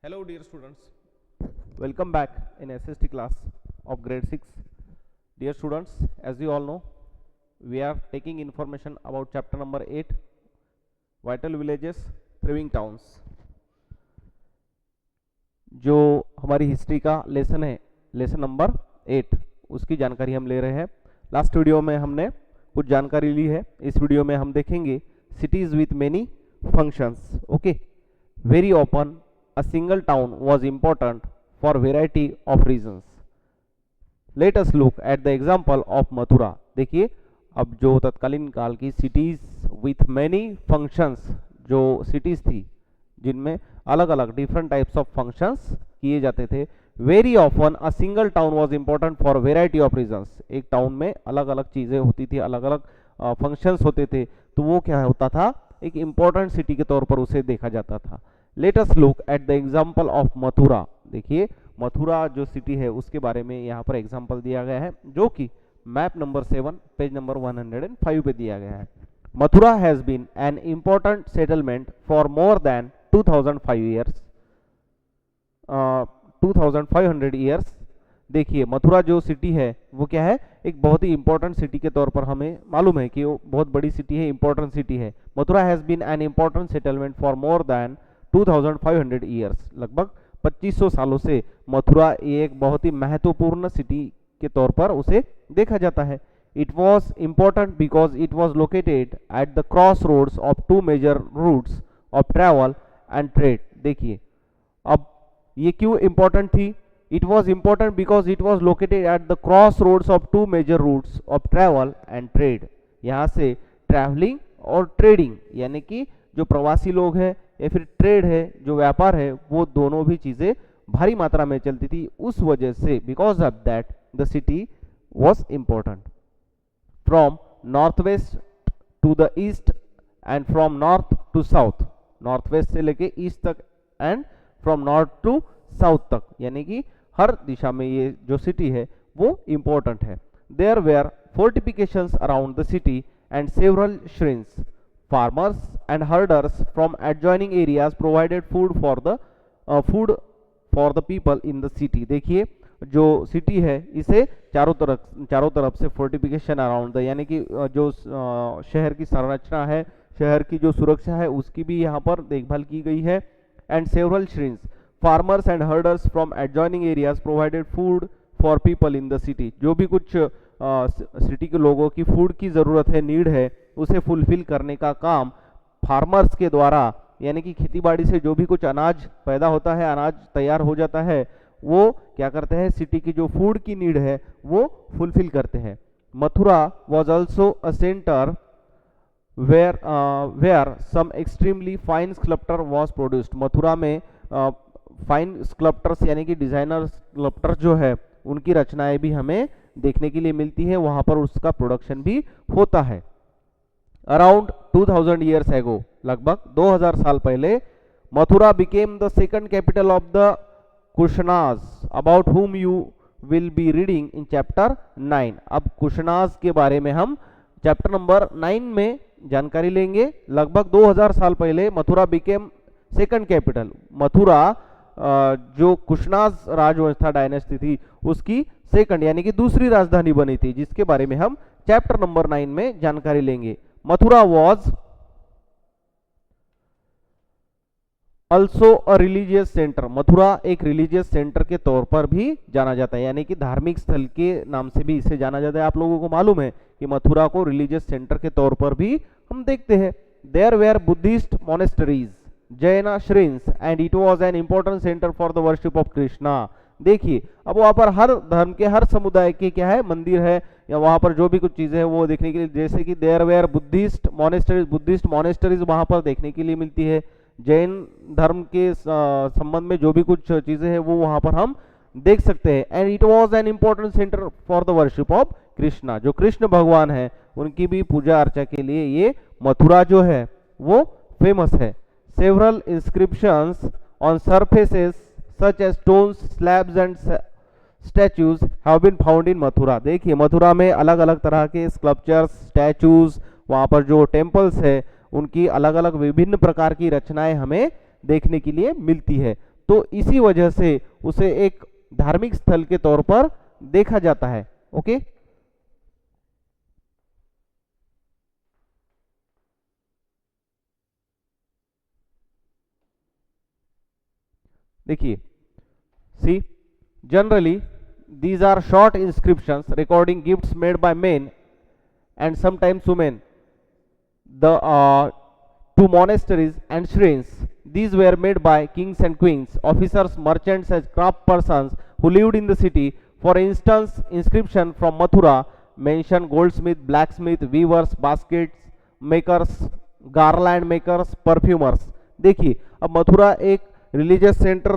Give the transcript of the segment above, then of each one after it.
Hello dear students, welcome back in SST class of grade 6. Dear students, as you all know, we are taking information about chapter number 8, Vital Villages, Thriving Towns. जो हमारी history का lesson है, lesson number 8, उसकी जानकारी हम ले रहे हैं. लास्ट वीडियो में हमने कुछ जानकारी ली है. इस वीडियो में हम देखेंगे cities with many functions. Okay, very often a single town was important for variety of reasons. Let us look at the example of Mathura. देखिए अब जो तत्कालीन काल की cities with many functions, जो cities थी जिनमें अलग अलग different types of functions किए जाते थे. Very often a single town was important for variety of reasons. एक टाउन में अलग अलग चीज़ें होती थी, अलग अलग functions होते थे, तो वो क्या होता था, एक important city के तौर पर उसे देखा जाता था. Let us look at the example of Mathura. देखिए मथुरा जो सिटी है उसके बारे में यहाँ पर एग्जाम्पल दिया गया है, जो कि मैप नंबर 7 पेज नंबर 105 पे दिया गया है. Mathura has been an important settlement for more than 2500 years. देखिए मथुरा जो सिटी है वो क्या है, एक बहुत ही इंपॉर्टेंट सिटी के तौर पर हमें मालूम है कि वो बहुत बड़ी सिटी है, इंपॉर्टेंट सिटी है. Mathura has been an important settlement for more than 2500 years. लगभग 2500 सालों से मथुरा एक बहुत ही महत्वपूर्ण सिटी के तौर पर उसे देखा जाता है. It was important because it was located at the crossroads of two major routes of travel and trade. देखिए अब ये क्यों इंपॉर्टेंट थी. It was important because it was located at the crossroads of two major routes of travel and trade. यहाँ से travelling और trading, यानी कि जो प्रवासी लोग हैं या फिर ट्रेड है, जो व्यापार है, वो दोनों भी चीज़ें भारी मात्रा में चलती थी. उस वजह से because of that the city was important. From north west to the east and from north to south, north west से लेके ईस्ट तक and from north to south तक, यानी कि हर दिशा में ये जो सिटी है वो इम्पोर्टेंट है. There were fortifications around the city and several shrines. Farmers and herders from adjoining areas provided food for the people in the city. देखिए जो सिटी है इसे चारों तरफ से फोर्टिफिकेशन अराउंड द, यानी कि जो शहर की संरचना है, शहर की जो सुरक्षा है उसकी भी यहाँ पर देखभाल की गई है. And several shrines, farmers and herders from adjoining areas provided food for people in the city. जो भी कुछ सिटी के लोगों की फूड की ज़रूरत है, नीड है, उसे फुलफिल करने का काम फार्मर्स के द्वारा, यानी कि खेतीबाड़ी से जो भी कुछ अनाज पैदा होता है, अनाज तैयार हो जाता है, वो क्या करते हैं, सिटी की जो फूड की नीड है वो फुलफिल करते हैं. Mathura was also a centre where some extremely fine sculptor was produced. Mathura में फाइन स्कल्पटर्स यानी कि डिजाइनर स्कल्पटर जो है उनकी रचनाएं भी हमें देखने के लिए मिलती है, वहां पर उसका प्रोडक्शन भी होता है. अराउंड 2000 ईयर्स एगो, लगभग 2000 साल पहले, Mathura became the second capital of the Kushanas, about whom you will be reading in chapter 9. अब कुशनाज के बारे में हम चैप्टर नंबर 9 में जानकारी लेंगे. लगभग 2000 साल पहले Mathura became second capital. Mathura जो कुशनाज राजवंश था, डायनेस्टी थी, उसकी सेकंड यानी कि दूसरी राजधानी बनी थी, जिसके बारे में हम चैप्टर नंबर 9 में जानकारी लेंगे. Mathura was also a religious centre. Mathura एक रिलीजियस सेंटर के तौर पर भी जाना जाता है, यानी कि धार्मिक स्थल के नाम से भी इसे जाना जाता है. आप लोगों को मालूम है कि मथुरा को रिलीजियस सेंटर के तौर पर भी हम देखते हैं. There were Buddhist monasteries, Jain shrines and it was an important centre for the worship of Krishna. देखिए अब वहाँ पर हर धर्म के, हर समुदाय के क्या है, मंदिर है, या वहाँ पर जो भी कुछ चीज़ें हैं वो देखने के लिए, जैसे कि देयर वेयर बुद्धिस्ट मोनेस्टरीज वहाँ पर देखने के लिए मिलती है. जैन धर्म के संबंध में जो भी कुछ चीज़ें हैं वो वहाँ पर हम देख सकते हैं. And it was an important centre for the worship of Krishna. जो कृष्ण भगवान है उनकी भी पूजा अर्चा के लिए ये मथुरा जो है वो फेमस है. Several inscriptions on surfaces such as stones, slabs and statues have been found in Mathura. देखिए मथुरा में अलग अलग तरह के स्कल्पचर्स, स्टैचूज, वहाँ पर जो टेम्पल्स है उनकी अलग अलग विभिन्न प्रकार की रचनाएं हमें देखने के लिए मिलती है. तो इसी वजह से उसे एक धार्मिक स्थल के तौर पर देखा जाता है। ओके, देखिए, see generally these are short inscriptions recording gifts made by men and sometimes women the to monasteries and shrines. These were made by kings and queens, officers, merchants, and craft persons who lived in the city. For instance, inscription from Mathura mention goldsmith, blacksmith, weavers, baskets makers, garland makers, perfumers. देखिए, अब मथुरा एक religious centre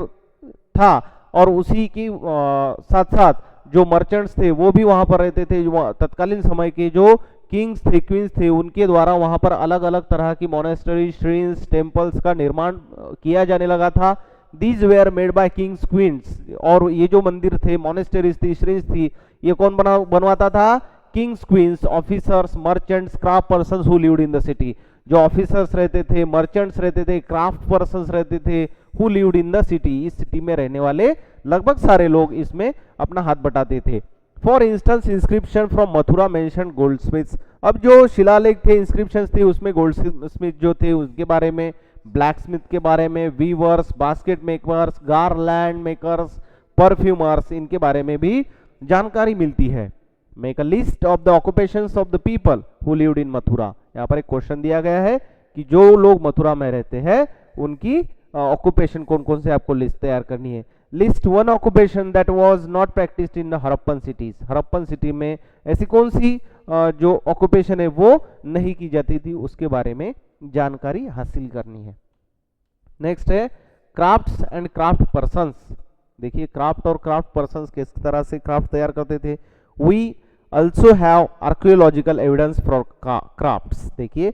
था और उसी की साथ साथ जो मर्चेंट्स थे वो भी वहां पर रहते थे। जो तत्कालीन समय के जो किंग्स थे, क्वींस थे, उनके द्वारा वहां पर अलग अलग तरह की मोनेस्टरी, श्रीन्स, टेम्पल्स का निर्माण किया जाने लगा था। These were made by kings, queens, और ये जो मंदिर थे, मोनेस्टरीज थी, श्रीन्स थी, ये कौन बनवाता था? Kings, queens, officers, merchants, craft persons who lived in the city. जो ऑफिसर्स रहते थे, मर्चेंट्स रहते थे, क्राफ्ट पर्सन्स रहते थे, who lived in the city, इस सिटी में रहने वाले लगभग सारे लोग इसमें अपना हाथ बटाते थे। For instance inscription from Mathura mention goldsmiths. अब जो शिलालेख थे, इंस्क्रिप्शंस थे, उसमें गोल्डस्मिथ जो थे उनके बारे में, ब्लैक स्मिथ के बारे में, weavers, basket makers, garland makers, perfumers, इनके बारे में भी जानकारी मिलती है। Make a list of the occupations of the people who lived in Mathura. यहाँ पर एक क्वेश्चन दिया गया है कि जो लोग मथुरा में रहते हैं उनकी ऑक्यूपेशन कौन कौन से आपको लिस्ट तैयार करनी है। List one occupation that was not practised in the Harappan cities. Harappan city में ऐसी कौन सी जो ऑक्यूपेशन है वो नहीं की जाती थी, उसके बारे में जानकारी हासिल करनी है। नेक्स्ट है क्राफ्ट्स एंड क्राफ्ट पर्सन्स। देखिए, क्राफ्ट और क्राफ्ट पर्सन्स किस तरह से क्राफ्ट तैयार करते थे। We also have archaeological evidence for crafts. देखिए,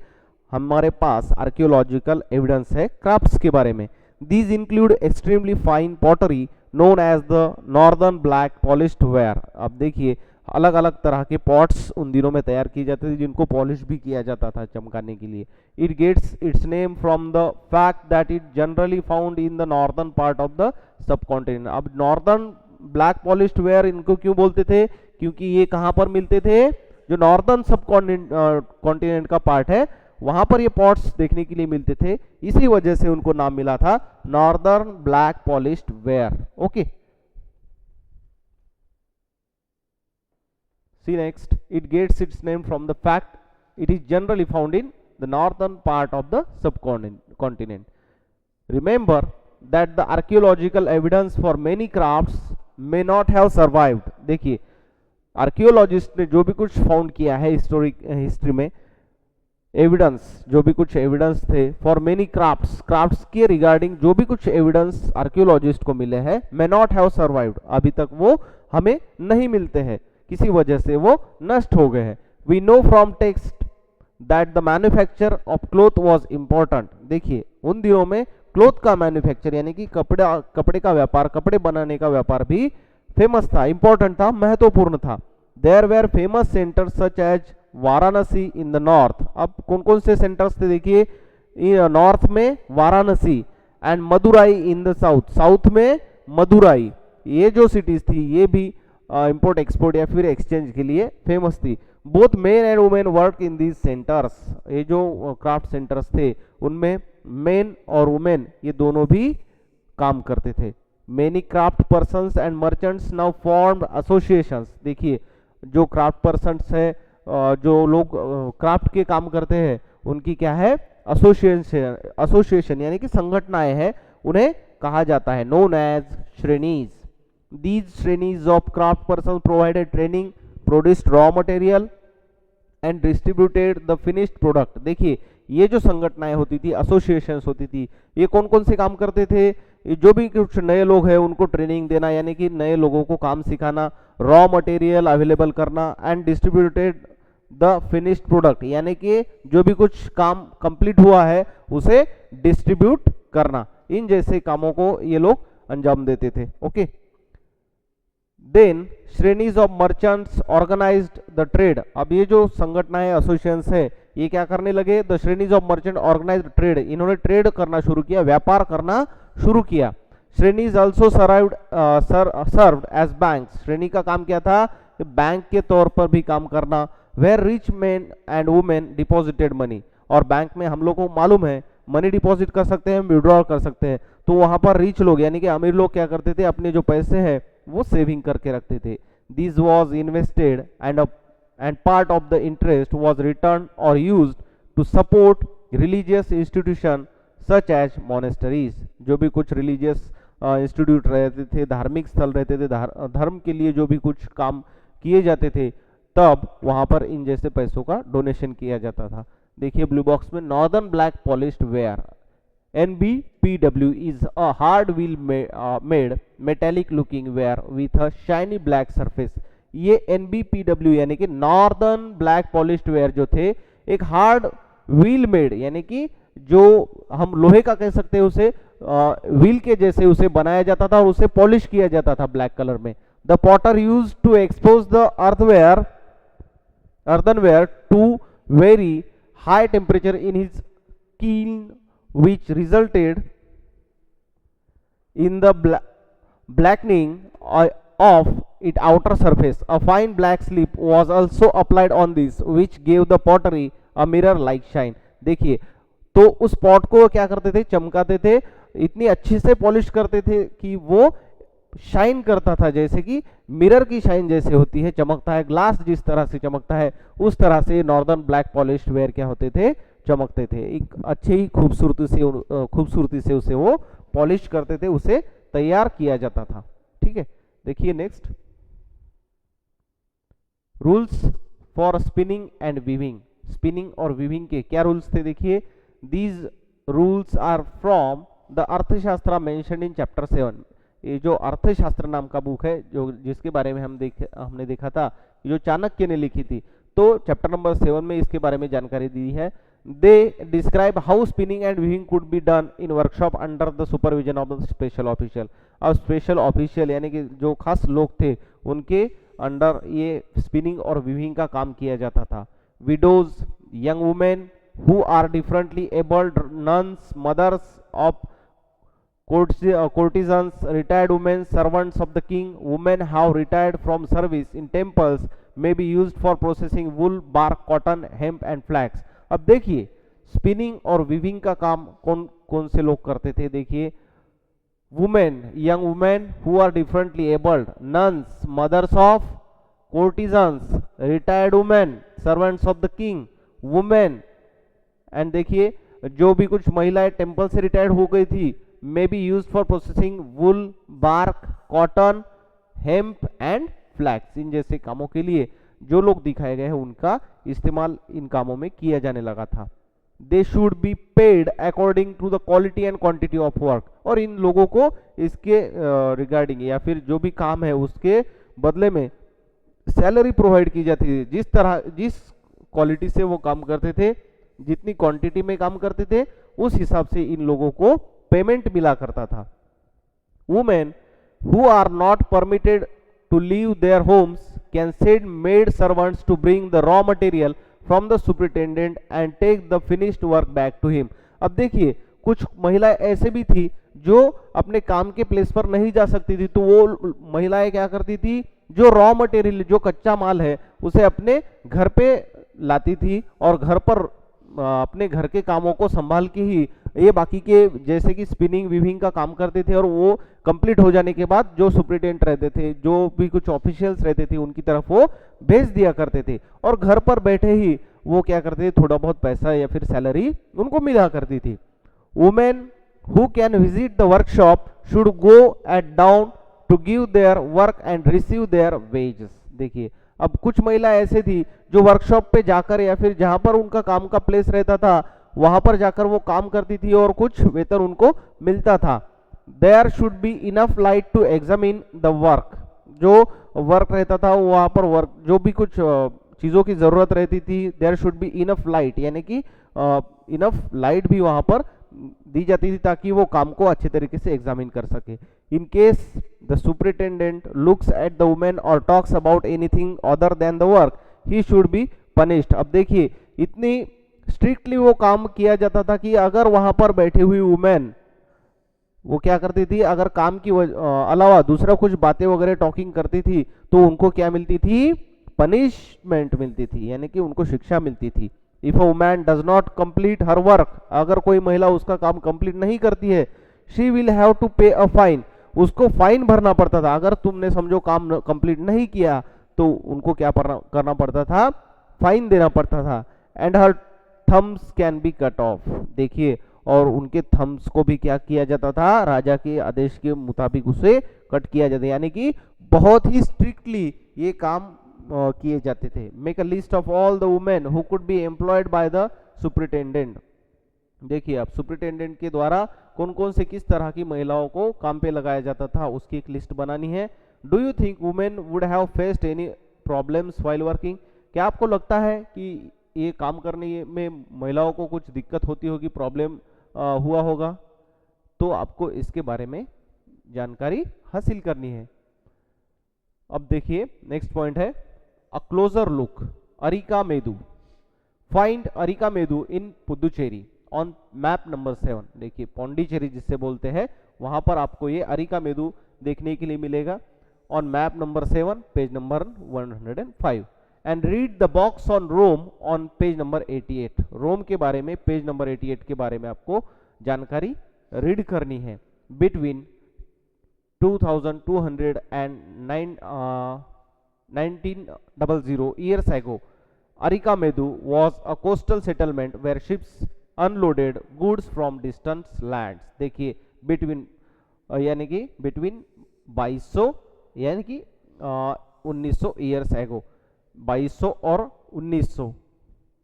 हमारे पास आर्कियोलॉजिकल एविडेंस है क्राफ्ट्स के बारे में। These include extremely fine pottery known as the northern black polished ware। अब देखिए, अलग अलग तरह के पॉट्स उन दिनों में तैयार किए जाते थे जिनको पॉलिश भी किया जाता था चमकाने के लिए। It gets its name from the fact that it generally found in the northern part of the subcontinent. अब नॉर्दर्न ब्लैक पॉलिश्ड वेयर इनको क्यों बोलते थे? क्योंकि ये कहाँ पर मिलते थे? जो नॉर्दर्न सब कॉन्टिनेंट का पार्ट है वहां पर ये पॉट्स देखने के लिए मिलते थे, इसी वजह से उनको नाम मिला था northern black polished ware. Okay, see next, it gets its name from the fact it is generally found in the northern part of the subcontinent. Remember that the archaeological evidence for many crafts may not have survived. देखिए, archaeologist ने जो भी कुछ found किया है history में, evidence, जो भी कुछ एविडेंस थे फॉर मेनी क्राफ्ट्स के रिगार्डिंग जो भी कुछ एविडेंस आर्कियोलॉजिस्ट को मिले हैं, मे नॉट हैव सर्वाइव्ड, अभी तक वो हमें नहीं मिलते हैं, किसी वजह से वो नष्ट हो गए हैं। We know from text that the manufacture of cloth was important. देखिए, उन दिनों में क्लोथ का मैन्युफैक्चर यानी कि कपड़े का व्यापार, कपड़े बनाने का व्यापार भी फेमस था, इंपॉर्टेंट था, महत्वपूर्ण था। There were famous centres such as Varanasi in the north. अब कौन कौन से सेंटर्स थे? देखिए, नॉर्थ में Varanasi and Madurai in the south, south में मदुराई। ये जो सिटीज थी ये भी इंपोर्ट एक्सपोर्ट या फिर एक्सचेंज के लिए फेमस थी। Both men and women work in these centres. ये जो क्राफ्ट सेंटर्स थे उनमें मेन और वुमेन ये दोनों भी काम करते थे। Many craft persons and merchants now formed associations. देखिए, जो क्राफ्ट पर्सन्स है, जो लोग क्राफ्ट के काम करते हैं, उनकी क्या है? एसोसिएशन यानी कि संगठनाएं हैं, उन्हें कहा जाता है known as shrenis. These shrenis of craft person provided training, produced raw material and distributed the finished product. देखिए, ये जो संगठनाएं होती थी, एसोसिएशंस होती थी, ये कौन कौन से काम करते थे? जो भी कुछ नए लोग हैं उनको ट्रेनिंग देना यानी कि नए लोगों को काम सिखाना, रॉ मटेरियल अवेलेबल करना and distributed the finished product यानी कि जो भी कुछ काम कंप्लीट हुआ है उसे डिस्ट्रीब्यूट करना। इन जैसे कामों को ये लोग अंजाम देते थे। Okay, then shrenis of merchants organised the trade. अब ये जो संगठनाएं, एसोसिएशंस है, ये क्या करने लगे? The shrenis of merchant organised trade, इन्होंने ट्रेड करना शुरू किया, व्यापार करना शुरू किया। Shreni is also served as bank. श्रेणी का काम क्या था? बैंक के तौर पर भी काम करना। Where rich man and women deposited money, और बैंक में हम लोग को मालूम है मनी डिपॉजिट कर सकते हैं, विड्रॉ कर सकते हैं। तो वहां पर रिच लोग यानी कि अमीर लोग क्या करते थे? अपने जो पैसे हैं वो सेविंग करके रखते थे। This was invested and part of the interest was return और used to support religious institution such as monasteries. जो भी कुछ रिलीजियस इंस्टीट्यूट रहते थे, धार्मिक स्थल रहते थे, धर्म के लिए जो भी कुछ काम किए जाते थे, तब वहां पर इन जैसे पैसों का डोनेशन किया जाता था। देखिए ब्लू बॉक्स में, northern black polished where NBPW is a hard wheel made metallic looking ware with a shiny black surface। ये NBPW यानी कि नॉर्दर्न ब्लैक पॉलिश्ड वेयर जो थे, एक हार्ड व्हील मेड यानी कि जो हम लोहे का कह सकते हैं, उसे व्हील के जैसे उसे बनाया जाता था और उसे पॉलिश किया जाता था ब्लैक कलर में। The potter used to expose the earthenware to very high temperature in his kiln, which resulted in the blackening of its outer surface. A fine black slip was also applied on this, which gave the pottery a mirror-like shine। देखिए, तो उस pot को क्या करते थे? चमकाते थे, इतनी अच्छी से पॉलिश करते थे कि वो शाइन करता था, जैसे कि मिरर की शाइन जैसे होती है, चमकता है, ग्लास जिस तरह से चमकता है, उस तरह से नॉर्दर्न ब्लैक पॉलिश्ड वेयर क्या होते थे? चमकते थे। एक अच्छे ही खूबसूरती से उसे वो पॉलिश करते थे, उसे तैयार किया जाता था। ठीक है, देखिए next, rules for spinning and weaving. Spinning और वीविंग के क्या रूल्स थे? देखिए, these rules are from the Arthashastra mentioned in chapter 7। ये जो अर्थशास्त्र नाम का बुक है, जो जिसके बारे में हमने देखा था, जो चाणक्य ने लिखी थी, तो चैप्टर नंबर 7 में इसके बारे में जानकारी दी है। They describe how spinning and weaving could be done in workshop under the supervision of the special official. अब स्पेशल ऑफिशियल यानी कि जो खास लोग थे, उनके अंडर ये स्पिनिंग और वीविंग का काम किया जाता था। Widows, young women who are differently abled, nuns, mothers of courtesans, retired women, servants of the king, women have retired from service in temples, may be used for processing wool, bark, cotton, hemp and flax। अब देखिए, spinning और weaving का काम कौन कौन से लोग करते थे? देखिए, women, young women who are differently abled, nuns, mothers of courtesans, retired women, servants of the king, women, and देखिए जो भी कुछ महिलाएं टेम्पल से रिटायर्ड हो गई थी, may be used for processing wool, bark, cotton, hemp and flax। इन जैसे कामों के लिए जो लोग दिखाए गए हैं, उनका इस्तेमाल इन कामों में किया जाने लगा था। They should be paid according to the quality and quantity of work। और इन लोगों को इसके रिगार्डिंग या फिर जो भी काम है उसके बदले में सैलरी प्रोवाइड की जाती थी। जिस क्वालिटी से वो काम करते थे, जितनी क्वांटिटी में काम करते थे, उस हिसाब से इन लोगों को पेमेंट मिला करता था। Women who are not permitted to leave their homes can send maid servants to bring the raw material from the superintendent and take the finished work back to him. अब देखिए, कुछ महिलाएं ऐसे भी थी जो अपने काम के प्लेस पर नहीं जा सकती थी, तो वो महिलाएं क्या करती थी? जो रॉ मटेरियल, जो कच्चा माल है, उसे अपने घर पे लाती थी और घर पर अपने घर के कामों को संभाल के ही ये बाकी के जैसे कि स्पिनिंग वीविंग का काम करते थे, और वो कंप्लीट हो जाने के बाद जो सुपरिटेंडेंट रहते थे, जो भी कुछ ऑफिशियल्स रहते थे, उनकी तरफ वो भेज दिया करते थे, और घर पर बैठे ही वो क्या करते थे? थोड़ा बहुत पैसा या फिर सैलरी उनको मिला करती थी। Women who can visit the workshop should go at dawn to give their work and receive their wages. देखिए, अब कुछ महिला ऐसे थी जो वर्कशॉप पे जाकर या फिर जहां पर उनका काम का प्लेस रहता था, वहां पर जाकर वो काम करती थी और कुछ वेतन उनको मिलता था। There should be enough light to examine the work. जो वर्क रहता था वहां पर वर्क जो भी कुछ चीजों की जरूरत रहती थी, there should be enough light यानी कि इनफ लाइट भी वहां पर दी जाती थी ताकि वो काम को अच्छे तरीके से एग्जामिन कर सके। In case the superintendent looks at the women और talks about anything other than the work, he should be punished. अब देखिए, इतनी स्ट्रिक्टली वो काम किया जाता था कि अगर वहां पर बैठी हुई वुमेन वो क्या करती थी, अगर काम की अलावा दूसरा कुछ बातें वगैरह टॉकिंग करती थी तो उनको क्या मिलती थी, पनिशमेंट मिलती थी, यानी कि उनको शिक्षा मिलती थी। If a woman does not complete her work, अगर कोई महिला उसका काम कंप्लीट नहीं करती है, शी विल हैव टू पे अ फाइन, उसको फाइन भरना पड़ता था। अगर तुमने समझो काम कंप्लीट नहीं किया तो उनको क्या करना पड़ता था, फाइन देना पड़ता था। And her thumbs can be cut off, देखिए, और उनके थम्स को भी क्या किया जाता था, राजा के आदेश के मुताबिक उसे कट किया जाता, यानी कि बहुत ही स्ट्रिक्टली ये काम किए जाते थे। Make a list of all the women who could be employed by the superintendent, देखिए अब सुपरिटेंडेंट के द्वारा कौन कौन से किस तरह की महिलाओं को काम पे लगाया जाता था उसकी एक लिस्ट बनानी है। Do you think women would have faced any problems while working, क्या आपको लगता है कि ये काम करने में महिलाओं को कुछ दिक्कत होती होगी, प्रॉब्लम हुआ होगा? तो आपको इसके बारे में जानकारी हासिल करनी है। अब देखिए नेक्स्ट पॉइंट है a closer look Arikamedu, find Arikamedu in Puducherry on map number 7, देखिए पौंडीचेरी जिससे बोलते हैं वहां पर आपको ये अरिका मेदू देखने के लिए मिलेगा on map number 7 page number 105। And read the box on Rome on page number 88, Rome के बारे में पेज नंबर 88 के बारे में आपको जानकारी रीड करनी है। Between 2200 and 1900 years ago, Arika Medu was a coastal settlement where ships unloaded goods from distant lands। देखिए बिटवीन यानी कि बिटवीन 2200 यानी कि 1900 ईयर्स एगो, 2200 और 1900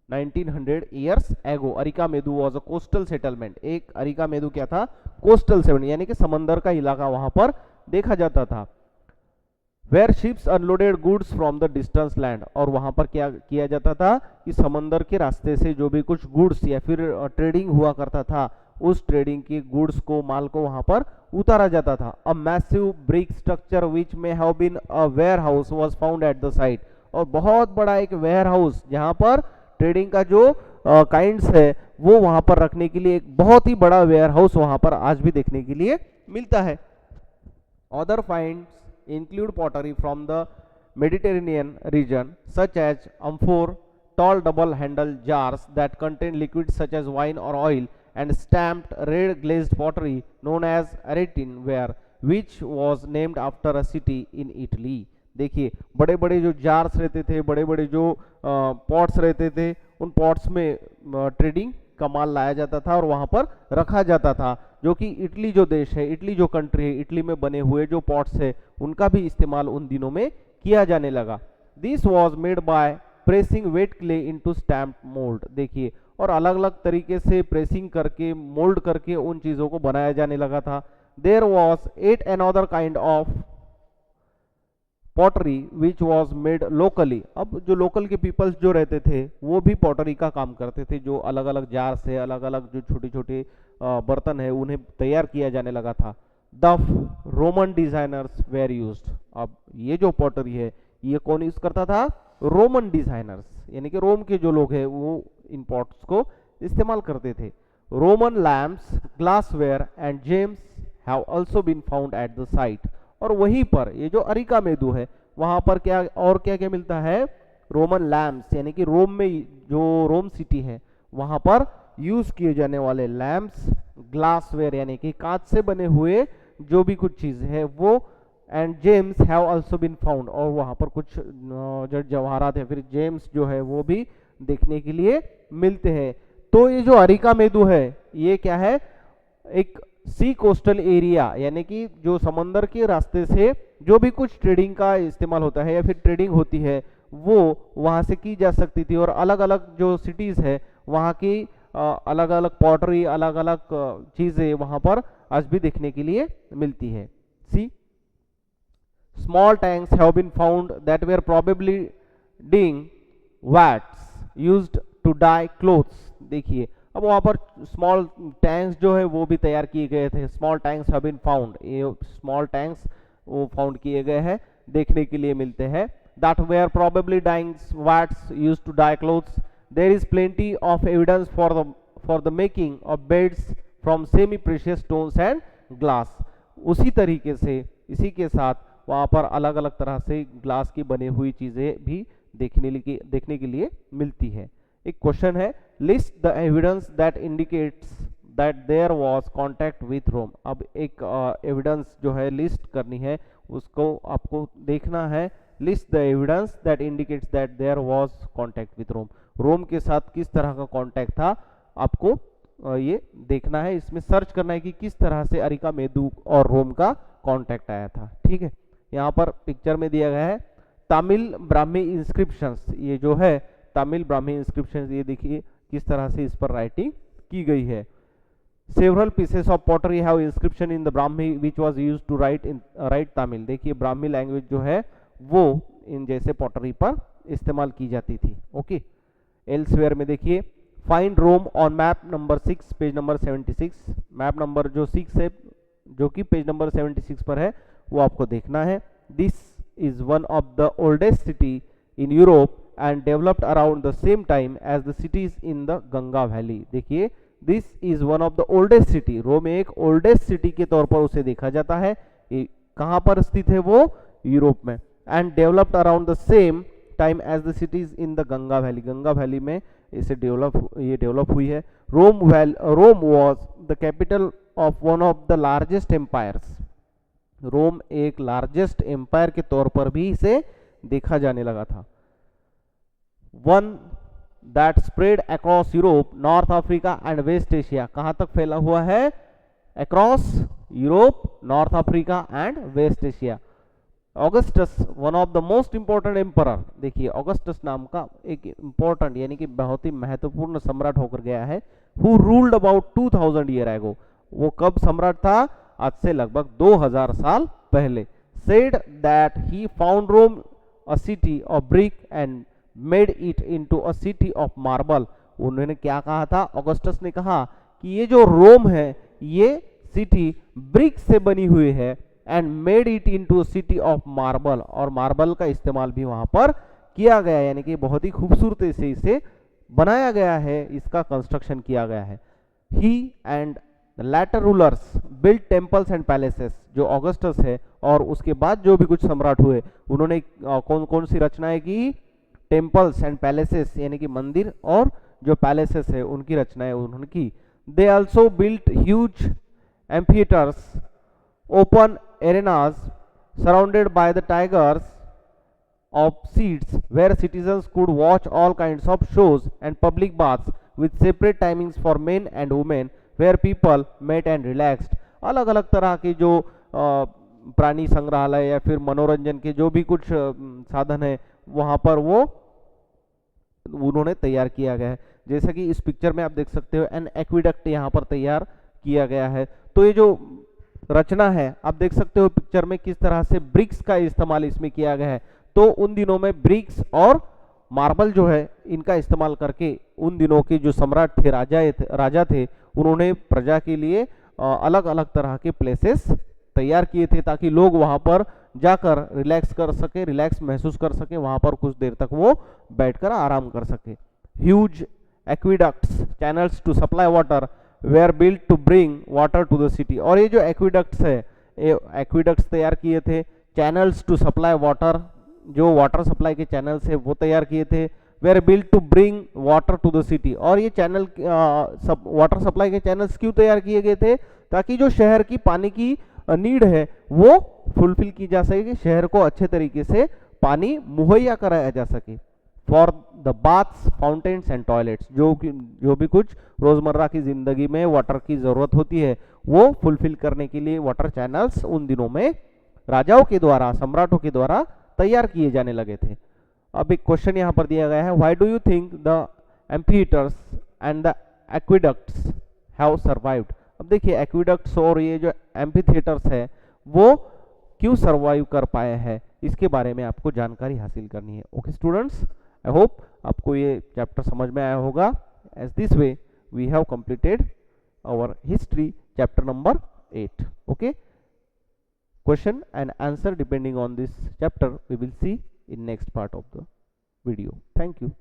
1900 years ago areca medu was a coastal settlement, एक अरिका मेदू क्या था, कोस्टल सेटलमेंट यानी कि समंदर का इलाका वहां पर देखा जाता था। Where ships unloaded goods from the distance land, और वहां पर क्या किया जाता था कि समंदर के रास्ते से जो भी कुछ गुड्स या फिर ट्रेडिंग हुआ करता था उस ट्रेडिंग की गुड्स को, माल को वहां पर उतारा जाता था। A massive brick structure which may have been a warehouse was found at the site, और बहुत बड़ा एक वेयर हाउस जहां पर ट्रेडिंग का जो काइंड्स है वो वहां पर रखने के लिए एक बहुत ही बड़ा वेयर हाउस वहां पर आज भी देखने के लिए मिलता है। Other finds include pottery from the Mediterranean region such as amphor, tall double-handled jars that contain liquids such as wine or oil, and stamped red glazed pottery known as Eretinware, which was named after a city in Italy। देखिए बड़े बड़े जो jars रहते थे, बड़े बड़े जो pots रहते थे, उन पॉट्स में ट्रेडिंग का माल लाया जाता था और वहां पर रखा जाता था, जो कि इटली जो देश है, इटली जो कंट्री है, इटली में बने हुए जो पॉट्स है उनका भी इस्तेमाल उन दिनों में किया जाने लगा। This was made by pressing wait clay into stamp mould, देखिए और अलग अलग तरीके से प्रेसिंग करके मोल्ड करके उन चीजों को बनाया जाने लगा था। There was at another kind of pottery which was made locally, अब जो लोकल के पीपल्स जो रहते थे वो भी पॉटरी का काम करते थे, जो अलग अलग जार से अलग अलग जो छोटे छोटे बर्तन है उन्हें तैयार किया जाने लगा था। The Roman designers where used, अब ये जो पॉटरी है ये कौन यूज करता था, रोमन डिजाइनर्स, यानी कि रोम के जो लोग हैं वो इन पॉट्स को इस्तेमाल करते थे। Roman lamps, glassware and gems have also been found at the site, और वहीं पर ये जो अरिका मेदू है वहां पर क्या और क्या क्या मिलता है, रोमन लैम्प्स, यानी कि रोम में जो रोम सिटी है वहां पर यूज किए जाने वाले लैम्प्स, ग्लासवेयर यानी कि कांच से बने हुए जो भी कुछ चीज है वो, and gems have also been found, और वहां पर कुछ जो जवाहरात है फिर जेम्स जो है वो भी देखने के लिए मिलते हैं। तो ये जो अरिका मेदू है ये क्या है, एक सी कोस्टल एरिया, यानी कि जो समंदर के रास्ते से जो भी कुछ ट्रेडिंग का इस्तेमाल होता है या फिर ट्रेडिंग होती है वो वहां से की जा सकती थी, और अलग अलग जो सिटीज है वहां की अलग अलग पॉटरी, अलग अलग चीजें वहां पर आज भी देखने के लिए मिलती है। See small tanks have been found that were probably dyeing vats used to dye clothes, देखिए अब वहां पर स्मॉल टैंक्स जो है वो भी तैयार किए गए थे। Small tanks have been found, ये स्मॉल टैंक्स वो फाउंड किए गए हैं, देखने के लिए मिलते हैं। That were probably dyeing vats used to dye clothes. There is plenty of evidence for the making of beads from semi precious stones and glass. उसी तरीके से इसी के साथ वहाँ पर अलग अलग तरह से ग्लास की बनी हुई चीज़ें भी देखने के लिए मिलती है। एक क्वेश्चन है, list the evidence that indicates that there was contact with Rome. अब एक एविडेंस जो है लिस्ट करनी है, उसको आपको देखना है। List the evidence that indicates that there was contact with Rome. Rome के साथ किस तरह का कांटेक्ट था, आपको ये देखना है। इसमें सर्च करना है कि किस तरह से अरिका मेदू और रोम का कांटेक्ट आया था। ठीक है, यहाँ पर पिक्चर में दिया गया है तमिल ब्राह्मी इंस्क्रिप्शंस। ये जो है तमिल ब्राह्मी इंस्क्रिप्शंस, ये देखिए किस तरह से इस पर राइटिंग की गई है। Several pieces of pottery have inscription in the Brahmi which was used to write Tamil. देखिए ब्राह्मी लैंग्वेज जो है वो इन जैसे पॉटरी पर इस्तेमाल की जाती थी। ओके, एल्सवेयर में देखिए find Rome on map number 6 page number 76। Map number जो 6 है जो कि पेज नंबर 76 पर है वो आपको देखना है। This is one of the oldest city in Europe and developed around the same time as the cities in the Ganga valley. देखिए this is one of the oldest city, Rome एक oldest city के तौर पर उसे देखा जाता है। कहाँ पर स्थित है वो, यूरोप में। And developed around the same time as the cities in the Ganga valley, Ganga valley में इसे डेवलप हुई है। Rome was the capital of one of the largest empires. Rome एक लार्जेस्ट एम्पायर के तौर पर भी इसे देखा जाने लगा था। One that spread across Europe, North Africa and West Asia. कहाँ तक फैला हुआ है, across Europe, North Africa and West Asia. Augustus one of the most important emperor. देखिए ऑगस्टस नाम का एक इंपॉर्टेंट यानी कि बहुत ही महत्वपूर्ण सम्राट होकर गया है। Who ruled about 2000 year ago. वो कब सम्राट था, आज से लगभग 2000 साल पहले। Said that he found Rome a city of brick and made it into a city of marble. उन्होंने क्या कहा था, ऑगस्टस ने कहा कि ये जो रोम है ये सिटी ब्रिक से बनी हुई है and made it into city of marble, और मार्बल का इस्तेमाल भी वहां पर किया गया, यानी कि बहुत ही खूबसूरती से इसे बनाया गया है, इसका कंस्ट्रक्शन किया गया है। He and later rulers build temples and palaces. जो ऑगस्टस है और उसके बाद जो भी कुछ सम्राट हुए उन्होंने कौन कौन सी रचनाएं की, टेम्पल्स एंड पैलेसेस यानी कि मंदिर और जो पैलेसेस है उनकी रचनाएं उन्होंने की। They also built huge amphitheatres, open arenas surrounded by the tigers of seats where citizens could watch all kinds of shows and public baths with separate timings for men and women where people met and relaxed। अलग अलग तरह के जो प्राणी संग्रहालय या फिर मनोरंजन के जो भी कुछ साधन है वहाँ पर वो उन्होंने तैयार किया गया है। जैसा कि इस पिक्चर में आप देख सकते हो एन एक्विडक्ट यहाँ पर तैयार किया गया है। तो ये जो रचना है आप देख सकते हो पिक्चर में किस तरह से ब्रिक्स का इस्तेमाल इसमें किया गया है। तो उन दिनों में ब्रिक्स और मार्बल जो है इनका इस्तेमाल करके उन दिनों के जो सम्राट थे, राजा थे, उन्होंने प्रजा के लिए अलग अलग तरह के प्लेसेस तैयार किए थे ताकि लोग वहां पर जाकर रिलैक्स कर सके, रिलैक्स महसूस कर सके, वहां पर कुछ देर तक वो बैठकर आराम कर सके। Huge aqueducts channels to supply water were built to bring water to the city. और ये जो एक्विडक्ट्स है, एक्विडक्ट्स तैयार किए थे, चैनल्स टू सप्लाई वाटर, जो वाटर सप्लाई के चैनल्स है वो तैयार किए थे। Were built to bring water to the city. और ये चैनल वाटर सप्लाई के चैनल्स क्यों तैयार किए गए थे, ताकि जो शहर की पानी की नीड है वो फुलफिल की जा सके, शहर को अच्छे तरीके से पानी मुहैया कराया जा सके। For the baths, fountains and toilets, जो भी कुछ रोजमर्रा की जिंदगी में वाटर की जरूरत होती है वो फुलफिल करने के लिए वाटर चैनल्स उन दिनों में राजाओं के द्वारा, सम्राटों के द्वारा तैयार किए जाने लगे थे। अब एक क्वेश्चन यहाँ पर दिया गया है, why do you think the amphitheatres and the aqueducts have survived. अब देखिए एक्विडक्ट्स और ये जो एम्फिथिएटर्स है वो क्यों सर्वाइव कर पाए हैं, इसके बारे में आपको जानकारी हासिल करनी है। ओके स्टूडेंट्स, आई होप आपको ये चैप्टर समझ में आया होगा। As this way we have completed our history chapter number 8. Okay, question and answer depending on this chapter we will see in next part of the video. Thank you.